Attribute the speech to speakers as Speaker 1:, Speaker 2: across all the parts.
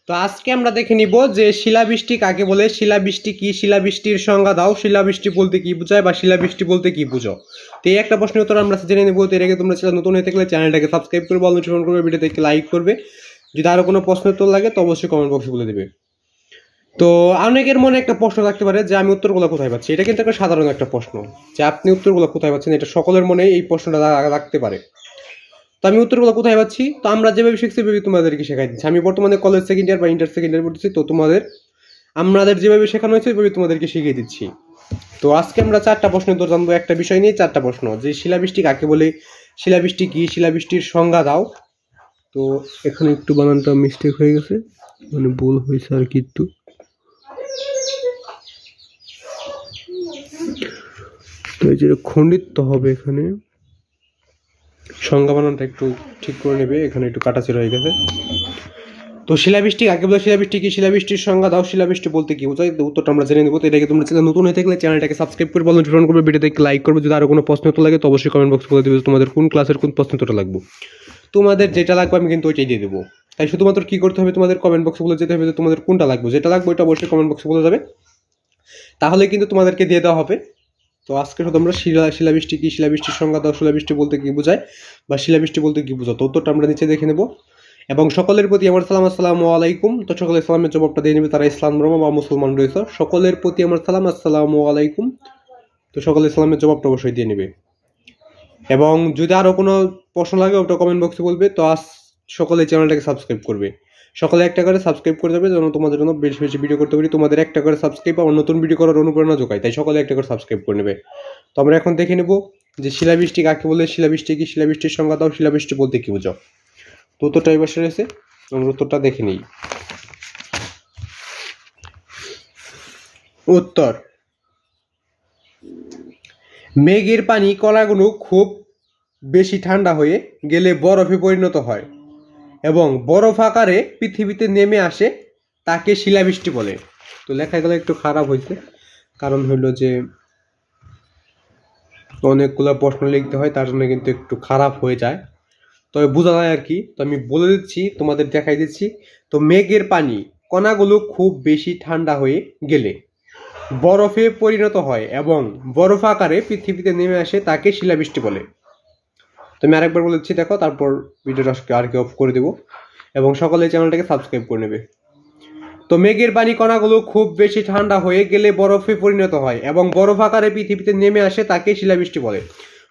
Speaker 1: তো আজকে আমরা দেখে নিব যে শিলাবৃষ্টি কাকে বলে, শিলাবৃষ্টি কি, শিলাবৃষ্টির সংজ্ঞা দাও, শিলাবৃষ্টি বলতে কি বোঝায় বা শিলাবৃষ্টি বলতে কি বুঝো। তো এই একটা প্রশ্নের উত্তর আমরা জেনে নেব। তো এর আগে তোমরা চ্যানেল নতুন হয়ে থাকলে চ্যানেলটাকে সাবস্ক্রাইব করবে, অল নোটিফিকেশন করবে, ভিডিওতে লাইক করবে। যদি আরো কোনো প্রশ্নের উত্তর লাগে তো অবশ্যই কমেন্ট বক্সে বলে দেবে। তো অনেকের মনে একটা প্রশ্ন থাকতে পারে যে আমি উত্তরগুলো কোথায় পাচ্ছি। এটা কিন্তু একটা সাধারণ একটা প্রশ্ন যে আপনি উত্তরগুলো কোথায় পাচ্ছেন, এটা সকলের মনে এই প্রশ্নটা রাখতে পারে। তো আমি উত্তরগুলো কোথায় পাচ্ছি, তো আমরা যেভাবে শিখছি সেভাবে তোমাদেরকে শেখাই দিচ্ছি। আমি বর্তমানে কলেজ সেকেন্ড ইয়ার বা ইন্টার সেকেন্ড ইয়ার পড়তেছি, তো আমাদের যেভাবে শেখানো হয়েছে ওইভাবে তোমাদেরকে শিখিয়ে দিচ্ছি। তো আজকে আমরা 4টা প্রশ্নের উত্তর জানবো, একটা বিষয় নিয়ে 4টা প্রশ্ন। যে শিলাবৃষ্টি কাকে বলে, শিলাবৃষ্টি কি, শিলাবৃষ্টির সংজ্ঞা দাও। তো এখানে একটু বানানটা মিস্টেক হয়ে গেছে, মানে ভুল হয়েছে আর কি একটু। তো এই যে খণ্ডিত হবে, এখানে সংজ্ঞা বানানটা একটু ঠিক করে নেবে, এখানে একটু কাটাছেড়া হয়ে গেছে। তো শিলাবৃষ্টি কাকে বলে, শিলাবৃষ্টি কি, শিলাবৃষ্টির সংজ্ঞা দাও, শিলাবৃষ্টি বলতে কি বোঝায়। উত্তরটা আমরা জেনে নেবো। তো এটাকে তোমরা চ্যানেল নতুন হয়ে থাকলে চ্যানেলটাকে সাবস্ক্রাইব করে বলুন, নোটিফিকেশন করবে, ভিডিওতে লাইক করবে। যদি আরো কোনো প্রশ্ন উত্তর লাগে তো অবশ্যই কমেন্ট বক্সে বলে দেবে তোমাদের কোন ক্লাসের কোন প্রশ্ন উত্তরটা লাগবে। তোমাদের যেটা লাগবে আমি কিন্তু ওইটাই দিয়ে দেবো। তাই শুধুমাত্র কি করতে হবে, তোমাদের কমেন্ট বক্সে বলে যেতে হবে যে তোমাদের কোনটা লাগবে। যেটা লাগবে ওইটা অবশ্যই কমেন্ট বক্সে বলে যাবে, তাহলে কিন্তু তোমাদেরকে দিয়ে দেওয়া হবে। তো আজকে শুধু আমরা শিলাবৃষ্টি কি, শিলাবৃষ্টির সংজ্ঞা দাও, শিলাবৃষ্টি বলতে কি বোঝায় বা শিলাবৃষ্টি বলতে কি বোঝায়, তো উত্তরটা আমরা নিচে দেখে নেব। এবং সকলের প্রতি আমার সালাম, আসসালামু আলাইকুম। তো সকলে ইসলামের জবাবটা দিয়ে নেবে, তারা ইসলাম ধর্ম বা মুসলমান রয়েছে। সকলের প্রতি আমার সালাম, আসসালামু আলাইকুম। তো সকলে ইসলামের জবাবটা অবশ্যই দিয়ে নেবে। এবং যদি আরো কোনো প্রশ্ন লাগে ওটা কমেন্ট বক্সে বলবে। তো সকলে চ্যানেলটাকে সাবস্ক্রাইব করবে, সকলে একটা করে সাবস্ক্রাইব করে যাবে, যেন তোমাদের জন্য বেশি বেশি ভিডিও করতে পারি। তোমাদের একটা করে সাবস্ক্রাইব আর নতুন ভিডিও করার অনুপ্রেরণা যোগায়, তাই সকলে একটা করে সাবস্ক্রাইব করে নেবে। তো আমরা এখন দেখে নেব যে শিলাবৃষ্টি কাকে বলে, শিলাবৃষ্টি কি, শিলাবৃষ্টির সংজ্ঞা দাও, শিলাবৃষ্টি বলতে কি বোঝাও। তো উত্তরটা এই পাশে রয়েছে, আমরা উত্তরটা দেখে নিই। উত্তর: মেঘের পানি কণাগুলো খুব বেশি ঠান্ডা হয়ে গেলে বরফে পরিণত হয় এবং বরফ আকারে পৃথিবীতে নেমে আসে, তাকে শিলাবৃষ্টি বলে। তো লেখাগুলো একটু খারাপ হয়েছে, কারণ হলো যে অনেকগুলো প্রশ্ন লিখতে হয়, তার জন্য কিন্তু একটু খারাপ হয়ে যায়, তবে বোঝা যায় আর কি। তো আমি বলে দিচ্ছি, তোমাদের দেখাই দিচ্ছি। তো মেঘের পানি কণাগুলো খুব বেশি ঠান্ডা হয়ে গেলে বরফে পরিণত হয় এবং বরফ আকারে পৃথিবীতে নেমে আসে, তাকে শিলাবৃষ্টি বলে। তো আমি আরেকবার বলে দিচ্ছি, দেখো, তারপর ভিডিওটা আর কি অফ করে দেবো এবং সকলে চ্যানেলটাকে সাবস্ক্রাইব করে নেবে। তো মেঘের পানি কণাগুলো খুব বেশি ঠান্ডা হয়ে গেলে বরফে পরিণত হয় এবং বরফ আকারে পৃথিবীতে নেমে আসে, তাকে শিলাবৃষ্টি বলে।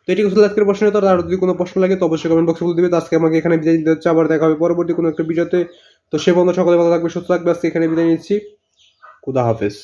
Speaker 1: তো এটি ছিল আজকের প্রশ্নের উত্তর। আর যদি কোনো প্রশ্ন লাগে তো অবশ্যই কমেন্ট বক্সে বলে দিবে। তো আজকে আমাকে এখানে বিদায় দিতে হচ্ছে, আবার দেখা হবে পরবর্তী কোনো একটা ভিডিওতে। তো সে বন্ধু সকলে ভালো থাকবে, সুস্থ থাকবে। আজকে এখানে বিদায় নিচ্ছি, খুদা হাফেজ।